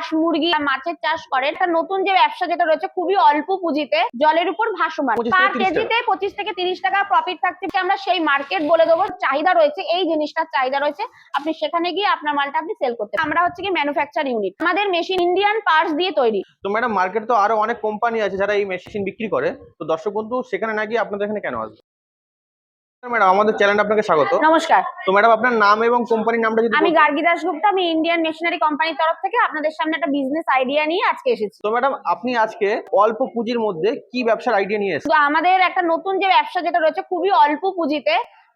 হাঁস মুরগি মাছের চাষ করে একটা নতুন যে ব্যবসা যেটা রয়েছে খুবই অল্প পুঁজিতে জলের উপর ভাসমান, পার কেজিতে 25 থেকে 30 টাকা প্রফিট থাকছে। আমরা সেই মার্কেট বলে দেবো, চাহিদা রয়েছে, এই জিনিসটার চাহিদা রয়েছে, আপনি সেখানে গিয়ে আপনার মালটা আপনি সেল করতে। আমরা হচ্ছে কি ম্যানুফ্যাকচার ইউনিট, আমাদের মেশিন ইন্ডিয়ান পার্টস দিয়ে তৈরি। তো ম্যাডাম মার্কেট তো আরো অনেক কোম্পানি আছে যারা এই মেশিন বিক্রি করে, তো দর্শক বন্ধু সেখানে না গিয়ে আপনাদের এখানে কেন আসবে? ম্যাডাম আমাদের চ্যানেলে আপনাকে স্বাগত। নমস্কার। তো ম্যাডাম আপনার নাম এবং কোম্পানির নামটা যদি আমি গার্গী দাশগুপ্তা, আমি ইন্ডিয়ান মেশিনারি কোম্পানির তরফ থেকে আপনাদের সামনে একটা বিজনেস আইডিয়া নিয়ে আজকে এসেছি। তো ম্যাডাম আপনি আজকে অল্প পুঁজির মধ্যে কি ব্যবসার আইডিয়া নিয়ে এসেছেন? তো আমাদের একটা নতুন যে ব্যবসা যেটা রয়েছে খুবই অল্প পুঁজিতে,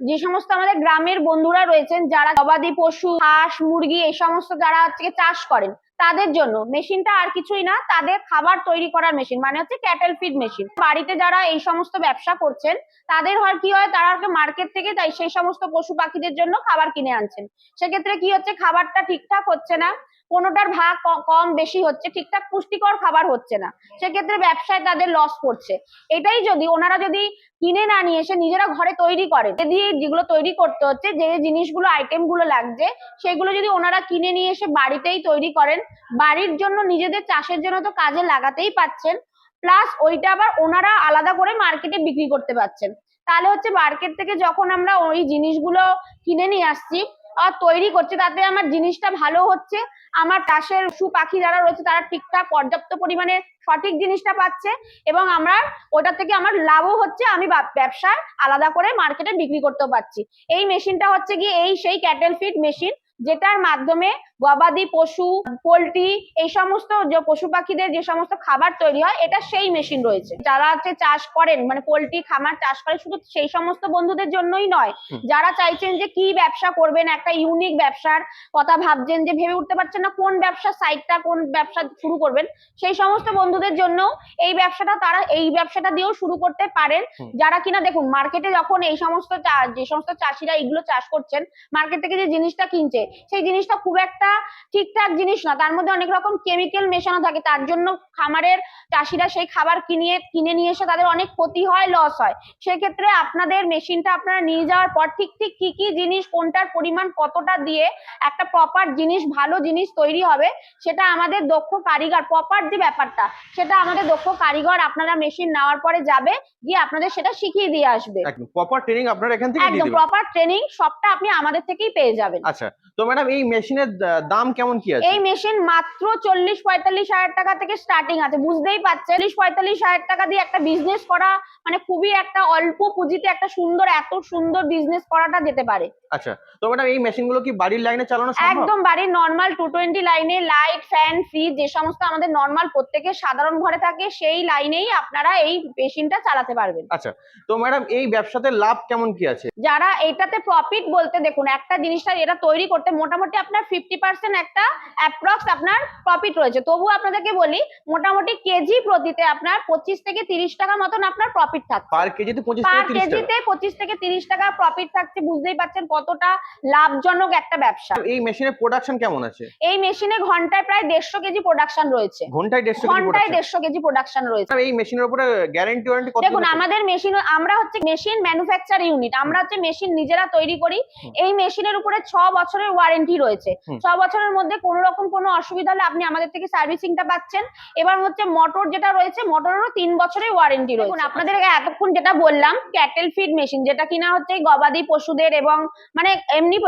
যে সমস্ত আমাদের গ্রামের বন্ধুরা রয়েছেন যারা গবাদি পশু হাঁস মুরগি এই সমস্ত যারা হচ্ছে চাষ করেন, তাদের জন্য মেশিনটা আর কিছুই না, তাদের খাবার তৈরি করার মেশিন, মানে হচ্ছে ক্যাটেল ফিড মেশিন। বাড়িতে যারা এই সমস্ত ব্যবসা করছেন তাদের হয় কি হয়, তারা মার্কেট থেকে তাই সেই সমস্ত পশু পাখিদের জন্য খাবার কিনে আনছেন। সেক্ষেত্রে কি হচ্ছে, খাবারটা ঠিকঠাক হচ্ছে না, কোনোটার ভাগ কম বেশি হচ্ছে, ঠিকঠাক পুষ্টিকর খাবার হচ্ছে না, সেক্ষেত্রে ব্যবসায় তাদের লস করছে। এটাই যদি ওনারা যদি কিনে না নিয়ে এসে নিজেরা ঘরে তৈরি করে, দিয়ে যেগুলো তৈরি করতে হচ্ছে, যে জিনিসগুলো আইটেম গুলো লাগছে সেগুলো যদি ওনারা কিনে নিয়ে এসে বাড়িতেই তৈরি করেন, বাড়ির জন্য নিজেদের চাষের জন্য তো কাজে লাগাতেই পাচ্ছেন, প্লাস ওইটা আবার ওনারা আলাদা করে মার্কেটে বিক্রি করতে পারছেন। তাহলে হচ্ছে মার্কেট থেকে যখন আমরা ওই জিনিসগুলো কিনে নিয়ে আসছি আর তৈরি করছে, তাতে আমার জিনিসটা ভালো হচ্ছে, আমার চাষের পশু পাখি যারা রয়েছে তারা ঠিকঠাক পর্যাপ্ত পরিমাণে সঠিক জিনিসটা পাচ্ছে, এবং আমরা ওটা থেকে আমার লাভও হচ্ছে, আমি ব্যবসায় আলাদা করে মার্কেটে বিক্রি করতেও পারছি। এই মেশিনটা হচ্ছে গিয়ে এই সেই ক্যাটেল ফিড মেশিন, যেটার মাধ্যমে গবাদি পশু পোল্ট্রি এই সমস্ত যে পশু পাখিদের যে সমস্ত খাবার তৈরি হয়, এটা সেই মেশিন রয়েছে। যারা হচ্ছে চাষ করেন, মানে পোল্ট্রি খামার চাষ করে, শুধু সেই সমস্ত বন্ধুদের জন্যই নয়, যারা চাইছেন যে কি ব্যবসা করবেন, একটা ইউনিক ব্যবসার কথা ভাবছেন, যে ভেবে উঠতে পারছেন না কোন ব্যবসার সাইটটা কোন ব্যবসা শুরু করবেন, সেই সমস্ত বন্ধুদের জন্য এই ব্যবসাটা, তারা এই ব্যবসাটা দিয়েও শুরু করতে পারেন। যারা কিনা দেখুন মার্কেটে যখন এই সমস্ত যে সমস্ত চাষিরা এগুলো চাষ করছেন, মার্কেট থেকে যে জিনিসটা কিনছে সেই জিনিসটা খুব একটা ঠিকঠাক জিনিস না, তার মধ্যে অনেক রকম কেমিক্যাল মেশানো থাকে, তার জন্য খামারের চাষিরা সেই খাবার কিনে নিয়ে এসে তাদের অনেক ক্ষতি হয়, লস হয়। সেক্ষেত্রে আপনাদের মেশিনটা আপনারা নিয়ে যাওয়ার পর ঠিক কি কি জিনিস কোনটার পরিমাণ কতটা দিয়ে একটা প্রপার জিনিস ভালো জিনিস তৈরি হবে, সেটা আমাদের দক্ষ কারিগর, প্রপার যে ব্যাপারটা সেটা আমাদের দক্ষ কারিগর আপনারা মেশিন নেওয়ার পরে যাবে, গিয়ে আপনাদের সেটা শিখিয়ে দিয়ে আসবে। একদম প্রপার ট্রেনিং আপনারা এখান থেকে দিয়ে দিবেন। একদম প্রপার ট্রেনিং সবটা আপনি আমাদের থেকেই পেয়ে যাবেন। আচ্ছা, তো ম্যাডাম এই মেশিনের দাম কেমন কি আছে? এই মেশিন মাত্র 40-45 হাজার টাকা থেকে স্টার্টিং আছে। বুঝতেই পারছেন 40-45 হাজার টাকা দিয়ে একটা বিজনেস করা মানে খুবই একটা অল্প পুঁজিতে একটা সুন্দর, এত সুন্দর বিজনেস করাটা যেতে পারে। আচ্ছা, তো ম্যাডাম এই মেশিনগুলো কি বাড়ির লাইনে চালানো সম্ভব? একদম বাড়ির নরমাল 220 লাইনে লাইট ফ্যান ফ্রিজ যে সমস্ত আমাদের নরমাল প্রত্যেকের সাধারণ ঘরে থাকে, সেই লাইনেই আপনারা এই মেশিনটা চালাতে পারবেন। আচ্ছা, তো ম্যাডাম এই ব্যবসাতে লাভ কেমন কি আছে? যারা এটাতে প্রফিট বলতে, দেখুন একটা জিনিসটা এটা তৈরি করতে মোটামুটি আপনার 50% একটা অ্যাপ্রক্স আপনার প্রফিট রয়েছে, তবু আপনাদেরকে বলি মোটামুটি কেজি প্রতিতে আপনার 25 থেকে 30 টাকা মতন আপনার প্রফিট থাকছে। পার কেজিতে 25 থেকে 30 টাকা প্রফিট থাকছে। বুঝতেই পারছেন কতটা লাভজনক একটা ব্যবসা। এই মেশিনের প্রোডাকশন কেমন আছে? এই মেশিনে ঘন্টায় প্রায় 150 কেজি প্রোডাকশন রয়েছে। ঘন্টায় 150 কেজি প্রোডাকশন রয়েছে। এই মেশিনের উপরে গ্যারান্টি ওয়ারেন্টি কত? দেখুন আমাদের মেশিন, আমরা হচ্ছে মেশিন ম্যানুফ্যাকচার ইউনিট, আমরা হচ্ছে মেশিন নিজেরা তৈরি করি। এই মেশিনের উপরে 6 বছরের ওয়ারেন্টি রয়েছে। 6 বছরের মধ্যে কোনো রকম কোনো অসুবিধা হলে আপনি আমাদের থেকে সার্ভিসিংটা পাচ্ছেন। এবার হচ্ছে মোটর যেটা রয়েছে, মোটরেরও 3 বছরের ওয়ারেন্টি রয়েছে। দেখুন আপনাদের এতক্ষণ যেটা বললাম ক্যাটেল ফিড মেশিন, যেটা কিনা হচ্ছে গবাদি পশুদের এবং মানে এমনি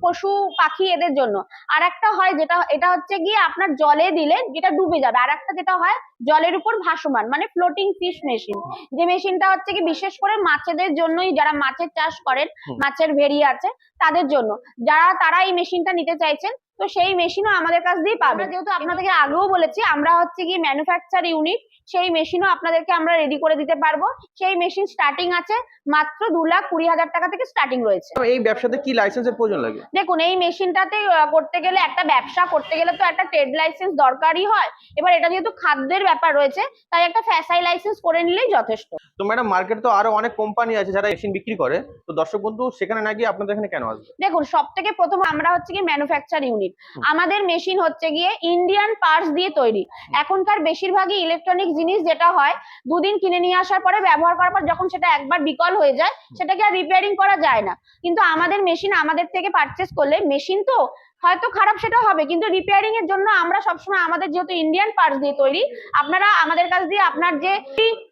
পশু পাখি এদের জন্য। আর একটা হয় যেটা, এটা হচ্ছে গিয়ে আপনার জলে দিলে যেটা ডুবে যাবে, আর একটা যেটা হয় জলের উপর ভাসমান, মানে ফ্লোটিং ফিশ মেশিন। যে মেশিনটা হচ্ছে কি বিশেষ করে মাছেদের জন্যই, যারা মাছের চাষ করেন, মাছের ভেড়ি আছে তাদের জন্য, তারা এই মেশিনটা নিতে চাইছেন, তো সেই মেশিনও আমাদের কাছ দিয়ে পাবেন। যেহেতু আপনাদেরকে আগেও বলেছি আমরা হচ্ছে কি ম্যানুফ্যাকচার ইউনিট, সেই মেশিনও আপনাদেরকে আমরা রেডি করে দিতে পারবো। সেই মেশিন স্টার্টিং আছে মাত্র 2,20,000 টাকা থেকে স্টার্টিং রয়েছে। এই ব্যবসাতে কি লাইসেন্সের প্রয়োজন লাগে? দেখুন এই মেশিনটাতে করতে গেলে, একটা ব্যবসা করতে গেলে তো একটা ট্রেড লাইসেন্স দরকারই হয়। এবার এটা যেহেতু খাদ্যের ব্যাপার রয়েছে, তাই একটা ফ্যাসাই লাইসেন্স করে নিলেই যথেষ্ট। তো ম্যাডাম মার্কেটে তো আরো অনেক কোম্পানি আছে যারা মেশিন বিক্রি করে, তো দর্শক বন্ধু সেখানে না গিয়ে আপনাদের এখানে কেন আসবে? দেখুন সব থেকে প্রথম আমরা হচ্ছে কি ম্যানুফ্যাকচার ইউনিট, আমাদের মেশিন হচ্ছে গিয়ে ইন্ডিয়ান পার্টস দিয়ে তৈরি। এখনকার বেশিরভাগই ইলেকট্রনিক জিনিস যেটা হয়, দুদিন কিনে নিয়ে আসার পরে ব্যবহার করার পর যখন সেটা একবার বিকল হয়ে যায়, সেটাকে আর রিপেয়ারিং করা যায় না। কিন্তু আমাদের মেশিন আমাদের থেকে পারচেস করলে, মেশিন তো হয়তো খারাপ সেটা হবে, কিন্তু রিপেয়ারিং এর জন্য আমরা সবসময় আমাদের যেহেতু ইন্ডিয়ান পার্টস দিয়ে তৈরি, আপনারা আমাদের কাছ দিয়ে আপনার যে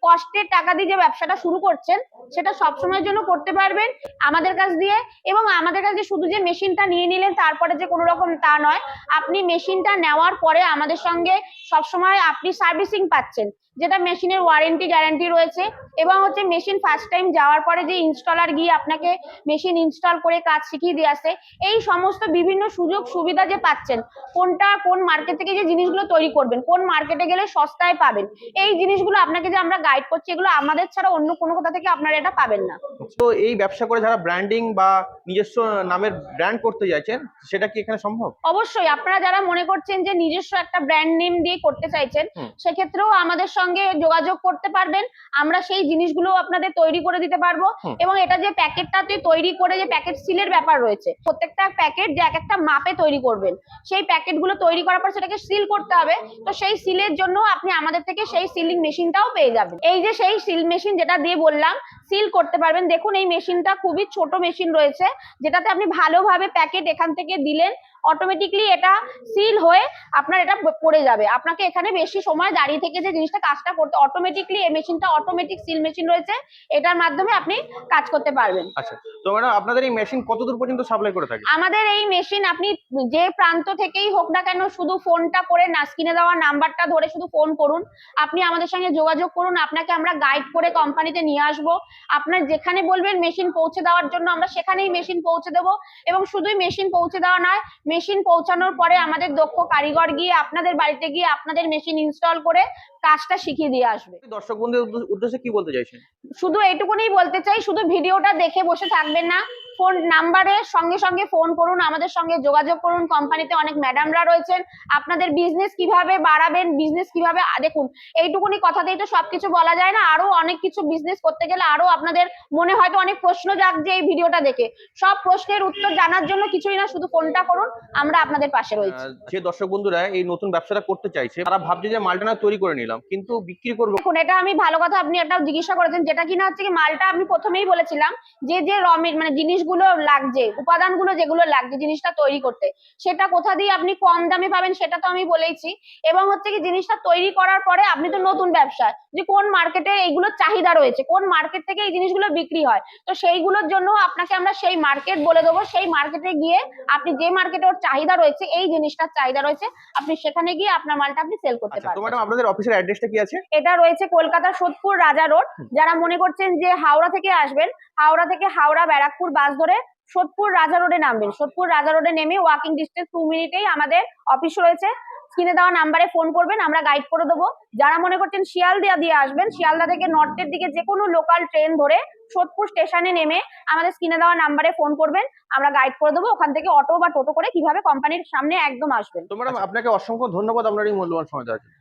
কষ্টের টাকা দিয়ে যে ব্যবসাটা শুরু করছেন সেটা সবসময়ের জন্য করতে পারবেন আমাদের কাছ দিয়ে। এবং আমাদের কাছে শুধু যে মেশিনটা নিয়ে নিলেন তারপরে যে কোনো রকম তা নয়, আপনি মেশিনটা নেওয়ার পরে আমাদের সঙ্গে সবসময় আপনি সার্ভিসিং পাচ্ছেন, যেটা মেশিনের ওয়ারেন্টি গ্যারান্টি রয়েছে। এবং হচ্ছে মেশিন ফার্স্ট টাইম যাওয়ার পরে যে ইনস্টলার গিয়ে আপনাকে মেশিন ইনস্টল করে কাজ শিখিয়ে দিয়ে আসে, এই সমস্ত বিভিন্ন সুযোগ সুবিধা যে পাচ্ছেন, কোনটা কোন মার্কেট থেকে যে জিনিসগুলো তৈরি করবেন, কোন মার্কেটে গেলে সস্তায় পাবেন, এই জিনিসগুলো আপনাকে যে আমরা গাইড করছি, এগুলো আমাদের ছাড়া অন্য কোনো কোথা থেকে আপনারা এটা পাবেন না। তো এই ব্যবসা করে যারা ব্র্যান্ডিং বা নিজস্ব নামের ব্র্যান্ড করতে চাইছেন, সেটা কি এখানে সম্ভব? অবশ্যই আপনারা যারা মনে করছেন যে নিজস্ব একটা ব্র্যান্ড নেম দিয়ে করতে চাইছেন, সেক্ষেত্রেও আমাদের সঙ্গে যোগাযোগ করতে পারবেন। আমরা সেই জিনিসগুলো আপনাদের তৈরি করে দিতে পারবো। এবং এটা যে প্যাকেটটাতে তৈরি করে যে প্যাকেট সিলের ব্যাপার রয়েছে, প্রত্যেকটা প্যাকেট যে এক একটা মাপে তৈরি করবেন, সেই প্যাকেটগুলো তৈরি করার পর সেটাকে সিল করতে হবে। তো সেই সিলের জন্য আপনি আমাদের থেকে সেই সিলিং মেশিনটাও পেয়ে যাবেন। এই যে সেই সিল মেশিন যেটা দিয়ে বললাম সিল করতে পারবেন, দেখুন এই মেশিনটা খুবই ছোট মেশিন রয়েছে, যেটাতে আপনি ভালোভাবে প্যাকেট এখান থেকে দিলেন, অটোমেটিকলি এটা সিল হয়ে আপনার এটা পড়ে যাবে। আপনাকে এখানে বেশি সময় দাঁড়িয়ে থেকে যে জিনিসটা কাজটা করতে, অটোমেটিকলি এই মেশিনটা অটোমেটিক সিল মেশিন রয়েছে, এটার মাধ্যমে আপনি কাজ করতে পারবেন। আচ্ছা, তো ম্যাডাম আপনাদের এই মেশিন কতদূর পর্যন্ত সাপ্লাই করে থাকে? আমাদের এই মেশিন আপনি যে প্রান্ত থেকেই হোক না কেন, শুধু ফোনটা করে না, স্ক্রিনে দেওয়া নাম্বারটা ধরে শুধু ফোন করুন, আপনি আমাদের সঙ্গে যোগাযোগ করুন, আপনাকে আমরা গাইড করে কোম্পানিতে নিয়ে আসবো। আপনার যেখানে বলবেন মেশিন পৌঁছে দেওয়ার জন্য, আমরা সেখানেই মেশিন পৌঁছে দেবো। এবং শুধুই মেশিন পৌঁছে দেওয়া নয়, মেশিন পৌঁছানোর পরে আমাদের দক্ষ কারিগর গিয়ে আপনাদের বাড়িতে গিয়ে আপনাদের মেশিন ইনস্টল করে কাজটা শিখিয়ে দিয়ে আসবে। দর্শক বন্ধুদের উদ্দেশ্যে কি বলতে চাইছেন? শুধু এইটুকুনি বলতে চাই, শুধু ভিডিওটা দেখে বসে থাকবেন না, ফোন নাম্বারে সঙ্গে সঙ্গে ফোন করুন, আমাদের সঙ্গে যোগাযোগ করুন। কোম্পানিতে অনেক ম্যাডামরা রয়েছেন, আপনাদের বিজনেস কিভাবে বাড়াবেন, বিজনেস কিভাবে, দেখুন এইটুকুনি কথাতেই তো সবকিছু বলা যায় না, আরো অনেক কিছু বিজনেস করতে গেলে আরো আপনাদের মনে হয়তো অনেক প্রশ্ন জাগছে এই ভিডিওটা দেখে। সব প্রশ্নের উত্তর জানার জন্য কিছুই না, শুধু ফোনটা করুন, আমরা আপনাদের পাশে রয়েছি। যে দর্শক বন্ধুরা এই নতুন ব্যবসাটা করতে চাইছে, তারা ভাবছে যে মালটা না তৈরি করে নিলাম, কিন্তু বিক্রি করবো। দেখুন এটা আমি ভালো কথা আপনি একটা জিজ্ঞাসা করেছেন, যেটা কিনা হচ্ছে কি মালটা আমি প্রথমেই বলেছিলাম যে যে মানে জিনিসগুলো লাগছে, উপাদানগুলো যেগুলো লাগছে জিনিসটা তৈরি করতে, সেটা কোথা দিয়ে আপনি কম দামে পাবেন সেটা তো আমি বলেইছি। এবং হচ্ছে কি জিনিসটা তৈরি করার পরে আপনি তো নতুন ব্যবসা, যে কোন মার্কেটে এইগুলোর চাহিদা রয়েছে, কোন মার্কেট থেকে এই জিনিসগুলো বিক্রি হয়, তো সেইগুলোর জন্য আপনাকে আমরা সেই মার্কেট বলে দেবো। সেই মার্কেটে গিয়ে আপনি যে মার্কেটে ওর চাহিদা রয়েছে, এই জিনিসটার চাহিদা রয়েছে, আপনি সেখানে গিয়ে আপনার মালটা আপনি সেল করতে আচ্ছা, তো পারবেন। ম্যাডাম আপনাদের অফিসের অ্যাড্রেসটা কি আছে? এটা রয়েছে কলকাতা সোদপুর রাজা রোড। যারা মনে করছেন যে হাওড়া থেকে আসবেন, হাওড়া থেকে হাওড়া ব্যারাকপুর বাস ধরে সোদপুর রাজা রোডে নামবেন। সোদপুর রাজা রোডে নেমে ওয়াকিং ডিস্টেন্স 2 মিনিটেই আমাদের অফিস রয়েছে। স্ক্রিনে দেওয়া নাম্বারে ফোন করবেন, আমরা গাইড করে দেবো। যারা মনে করছেন শিয়ালদা দিয়ে আসবেন, শিয়ালদা থেকে নর্থের দিকে যে কোনো লোকাল ট্রেন ধরে সোদপুর স্টেশনে নেমে আমাদের স্ক্রিনে দেওয়া নাম্বারে ফোন করবেন, আমরা গাইড করে দেবো ওখান থেকে অটো বা টোটো করে কিভাবে কোম্পানির সামনে একদম আসবেন। তো ম্যাডাম আপনাকে অসংখ্য ধন্যবাদ আপনার এই মূল্যবান সময় দেওয়ার জন্য।